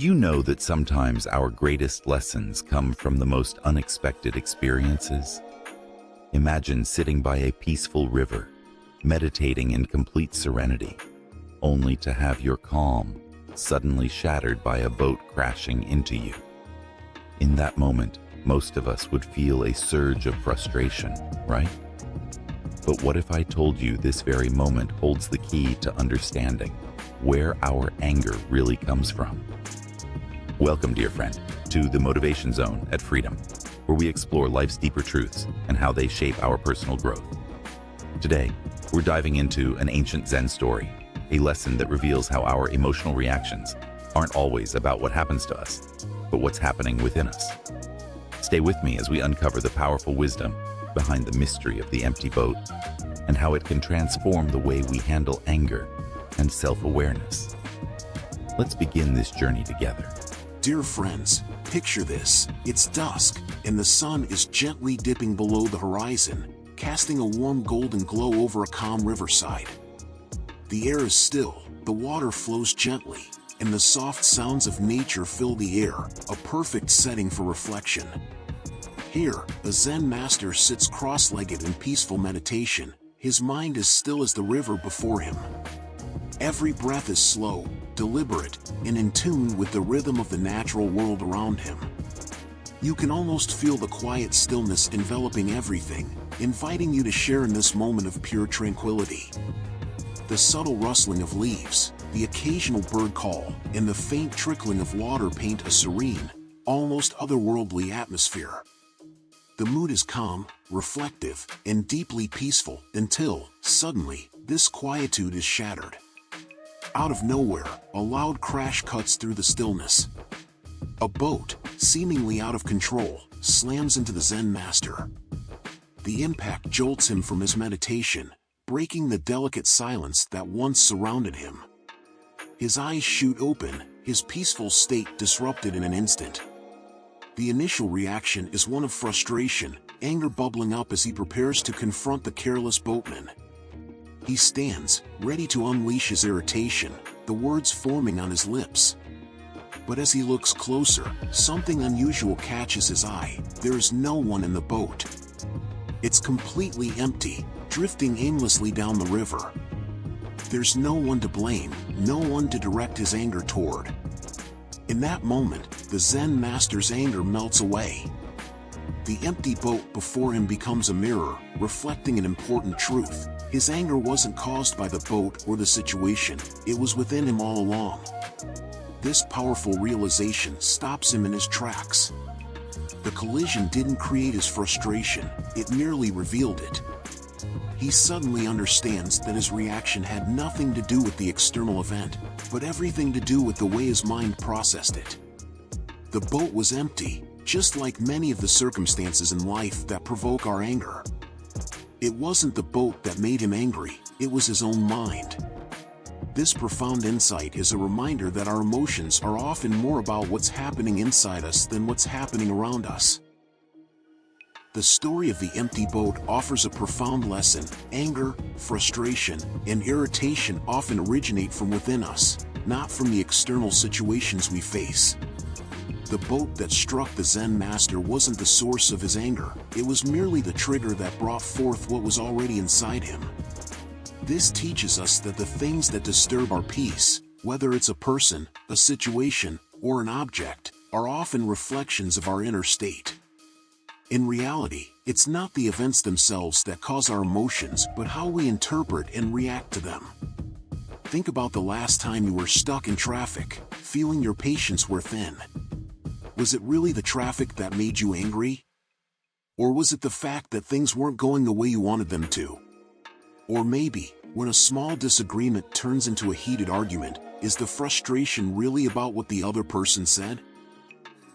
Did you know that sometimes our greatest lessons come from the most unexpected experiences? Imagine sitting by a peaceful river, meditating in complete serenity, only to have your calm suddenly shattered by a boat crashing into you. In that moment, most of us would feel a surge of frustration, right? But what if I told you this very moment holds the key to understanding where our anger really comes from? Welcome, dear friend, to the Motivation Zone at Freedom, where we explore life's deeper truths and how they shape our personal growth. Today, we're diving into an ancient Zen story, a lesson that reveals how our emotional reactions aren't always about what happens to us, but what's happening within us. Stay with me as we uncover the powerful wisdom behind the mystery of the empty boat and how it can transform the way we handle anger and self-awareness. Let's begin this journey together. Dear friends, picture this. It's dusk, and the sun is gently dipping below the horizon, casting a warm golden glow over a calm riverside. The air is still, the water flows gently, and the soft sounds of nature fill the air, a perfect setting for reflection. Here, a Zen master sits cross-legged in peaceful meditation, his mind as still as the river before him. Every breath is slow, deliberate, and in tune with the rhythm of the natural world around him. You can almost feel the quiet stillness enveloping everything, inviting you to share in this moment of pure tranquility. The subtle rustling of leaves, the occasional bird call, and the faint trickling of water paint a serene, almost otherworldly atmosphere. The mood is calm, reflective, and deeply peaceful until, suddenly, this quietude is shattered. Out of nowhere, a loud crash cuts through the stillness. A boat, seemingly out of control, slams into the Zen master. The impact jolts him from his meditation, breaking the delicate silence that once surrounded him. His eyes shoot open, his peaceful state disrupted in an instant. The initial reaction is one of frustration, anger bubbling up as he prepares to confront the careless boatman. He stands, ready to unleash his irritation, the words forming on his lips. But as he looks closer, something unusual catches his eye. There is no one in the boat. It's completely empty, drifting aimlessly down the river. There's no one to blame, no one to direct his anger toward. In that moment, the Zen master's anger melts away. The empty boat before him becomes a mirror, reflecting an important truth. His anger wasn't caused by the boat or the situation, it was within him all along. This powerful realization stops him in his tracks. The collision didn't create his frustration, it merely revealed it. He suddenly understands that his reaction had nothing to do with the external event, but everything to do with the way his mind processed it. The boat was empty, just like many of the circumstances in life that provoke our anger. It wasn't the boat that made him angry, it was his own mind. This profound insight is a reminder that our emotions are often more about what's happening inside us than what's happening around us. The story of the empty boat offers a profound lesson. Anger, frustration, and irritation often originate from within us, not from the external situations we face. The boat that struck the Zen master wasn't the source of his anger, it was merely the trigger that brought forth what was already inside him. This teaches us that the things that disturb our peace, whether it's a person, a situation, or an object, are often reflections of our inner state. In reality, it's not the events themselves that cause our emotions, but how we interpret and react to them. Think about the last time you were stuck in traffic, feeling your patience wear thin. Was it really the traffic that made you angry? Or was it the fact that things weren't going the way you wanted them to? Or maybe, when a small disagreement turns into a heated argument, is the frustration really about what the other person said?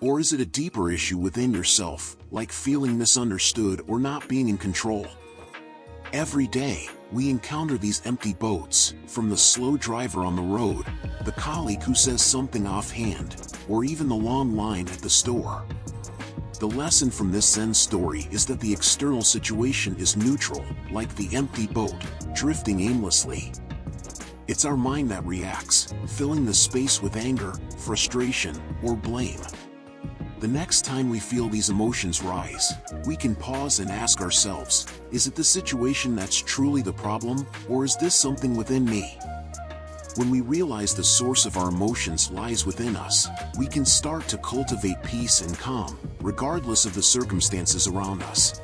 Or is it a deeper issue within yourself, like feeling misunderstood or not being in control? Every day, we encounter these empty boats, from the slow driver on the road, the colleague who says something offhand, or even the long line at the store. The lesson from this Zen story is that the external situation is neutral, like the empty boat, drifting aimlessly. It's our mind that reacts, filling the space with anger, frustration, or blame. The next time we feel these emotions rise, we can pause and ask ourselves, is it the situation that's truly the problem, or is this something within me? When we realize the source of our emotions lies within us, we can start to cultivate peace and calm, regardless of the circumstances around us.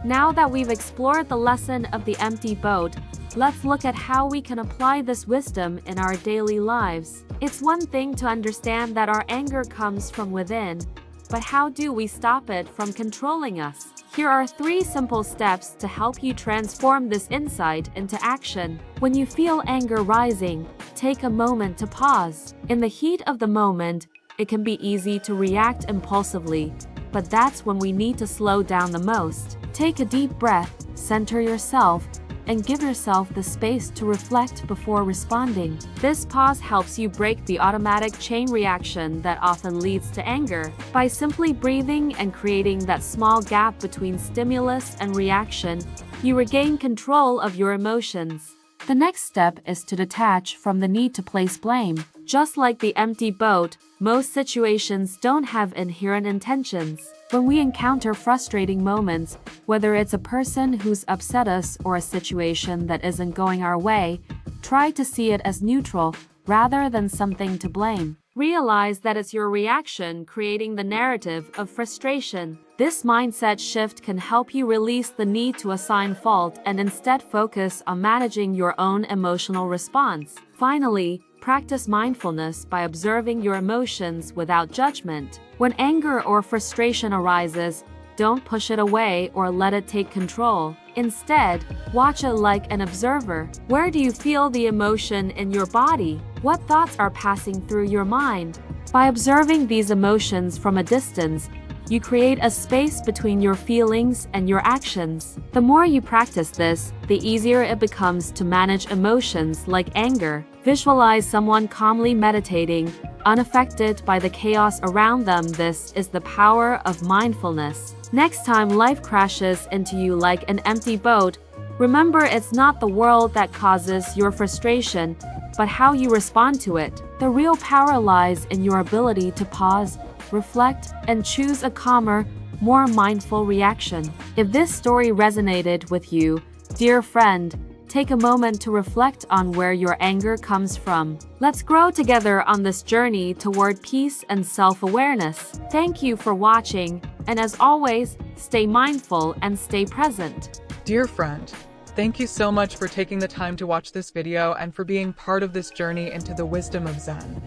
Now that we've explored the lesson of the empty boat, let's look at how we can apply this wisdom in our daily lives. It's one thing to understand that our anger comes from within, but how do we stop it from controlling us? Here are 3 simple steps to help you transform this insight into action. When you feel anger rising, take a moment to pause. In the heat of the moment, it can be easy to react impulsively, but that's when we need to slow down the most. Take a deep breath, center yourself, and give yourself the space to reflect before responding. This pause helps you break the automatic chain reaction that often leads to anger. By simply breathing and creating that small gap between stimulus and reaction, you regain control of your emotions. The next step is to detach from the need to place blame. Just like the empty boat, most situations don't have inherent intentions. When we encounter frustrating moments, whether it's a person who's upset us or a situation that isn't going our way, try to see it as neutral rather than something to blame. Realize that it's your reaction creating the narrative of frustration. This mindset shift can help you release the need to assign fault and instead focus on managing your own emotional response. Finally, practice mindfulness by observing your emotions without judgment. When anger or frustration arises, don't push it away or let it take control. Instead, watch it like an observer. Where do you feel the emotion in your body? What thoughts are passing through your mind? By observing these emotions from a distance, you create a space between your feelings and your actions. The more you practice this, the easier it becomes to manage emotions like anger. Visualize someone calmly meditating, unaffected by the chaos around them. This is the power of mindfulness. Next time life crashes into you like an empty boat, remember it's not the world that causes your frustration, but how you respond to it. The real power lies in your ability to pause, reflect, and choose a calmer, more mindful reaction. If this story resonated with you, dear friend, take a moment to reflect on where your anger comes from. Let's grow together on this journey toward peace and self-awareness. Thank you for watching, and as always, stay mindful and stay present. Dear friend, thank you so much for taking the time to watch this video and for being part of this journey into the wisdom of Zen.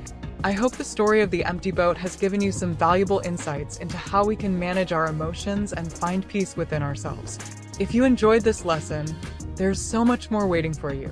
I hope the story of the empty boat has given you some valuable insights into how we can manage our emotions and find peace within ourselves. If you enjoyed this lesson, there's so much more waiting for you.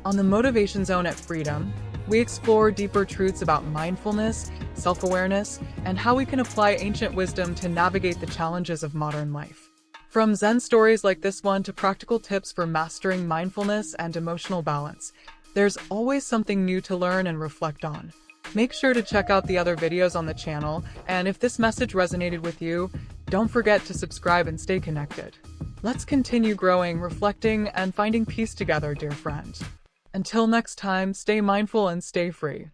On the Motivation Zone at Freedom, we explore deeper truths about mindfulness, self-awareness, and how we can apply ancient wisdom to navigate the challenges of modern life. From Zen stories like this one to practical tips for mastering mindfulness and emotional balance, there's always something new to learn and reflect on. Make sure to check out the other videos on the channel, and if this message resonated with you, don't forget to subscribe and stay connected. Let's continue growing, reflecting, and finding peace together, dear friend. Until next time, stay mindful and stay free.